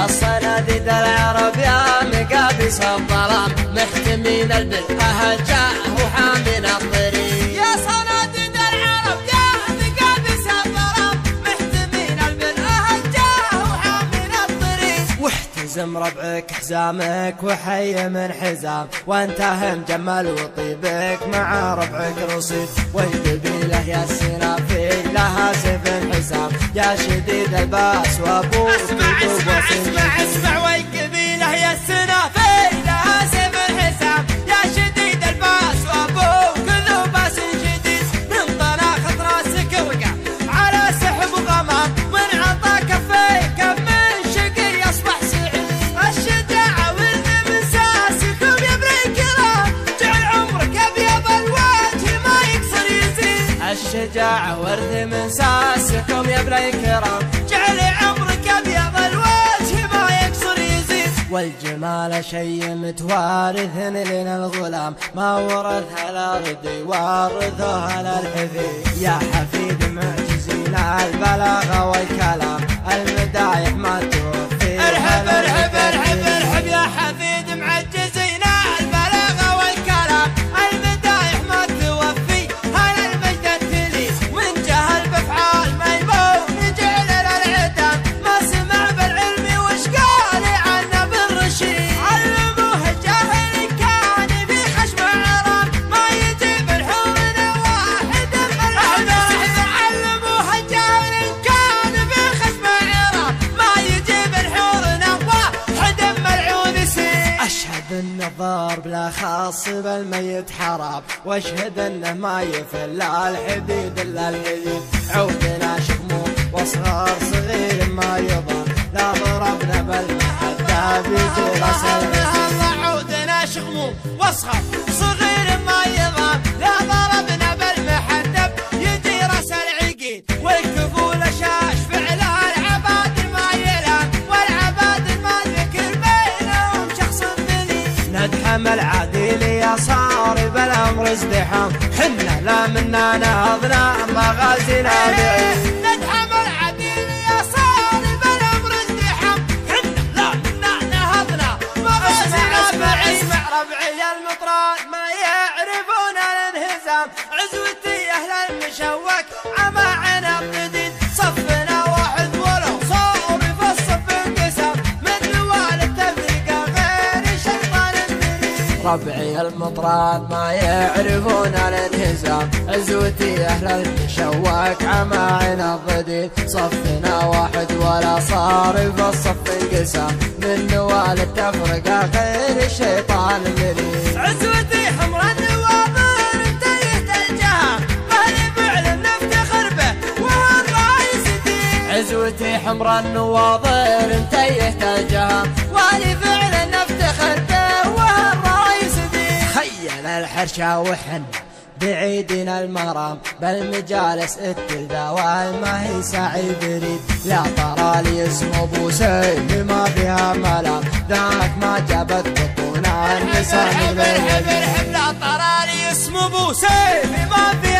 صناديد العرب يا مقابس الظلام محتمين البلهجة وحامين الطريق. يا صناديد العرب يا مقابس الظلام محتمين البلهجة وحامين الطريق. واحتزم ربعك حزامك وحي من حزام وانتهى مجمل وطيبك مع ربعك رصيد. والقبيلة يا السنافي لها سيف حزام يا شديد الباس وابوك اسمع والقبيلة يا السنافي لها سيف الحسام يا شديد الباس وابوك ذو باس شديد. من طلاق راسك وقع على سحب غمام من عطا كفيك من شقي يصبح سعيد. الشجاعة ورد من ساسكم يا ابن الكرام جعل عمرك ابيض الوجه ما يكسر يزيد. الشجاعة ورد من ساسكم يا ابن الكرام جعل عمرك ابيض الوجه ما يكسر يزيد. والجمال شيء متوارث لنا الغلام ما ورثها الارض يورثها للحفيد. يا حفيد معجزين البلاغه والكلام المدايح ما توفي. ارحب ارحب ارحب ارحب يا حفيد معجزين البلاغه والكلام المدايح ما توفي. هل المجد التلي من جهل بافعال ميمون يجعل للعدم ما سمع بالعلم وش قال عنه بالرشيد. علموه الجاهل كان في خشم عرام ما يجيب الحور واحد ملعون. علموه الجاهل كان في خشم عرام ما يجيب الحور واحد ملعون سيد. اشهد ان الضرب لا خاص بالميت حرام واشهد انه ما يفل الحديد الا الحديد. عودنا شموم واصغر صغير ما يضر لا ضربنا بالمحدة بيجي راس العقيد. عودنا شموم واصغر صغير ما يضر لا ضربنا بالمحدة يجي راس العقيد. والكفول شاش فعلها العباد ما يلام والعباد ما ذكر بينهم شخص دليل. ندحم العديل يا صارب الامر ازدحام حنا لا منا نهضنا مغازينا بعيد. ندحم العديل يا صارب الامر ازدحام حنا لا منا نهضنا مغازينا بعيد. اسمع ربعي المطران ما يعرفون الانهزام عزوتي اهل المشوك عما عنا بديد. صفنا واحد ولو صار في الصف انقسام من نوال التفرقه غير شيطان المريد. ربعي المطران ما يعرفون الانهزام عزوتي اهل المشوك عما عنا ضديد. صفنا واحد ولا صار في الصف انقسام من نوال التفرقه غير الشيطان المريد. عزوتي حمر النواظر انتهت الجهام مالي فعل نفتخر به وهو الرايس دين. عزوتي حمر النواظر انتهت الجهام والي فعل نفتخر به وهو الرايس دين. خيل الحرشة وحن بعيدنا المرام بالمجالس التلذاوال ما هي سعي بريد. لا ترى لي اسم ابو سيف ما فيها ملام ذاك ما جابت بطون النساء من الحب. لا ترى لي اسم ابو سيف ما فيها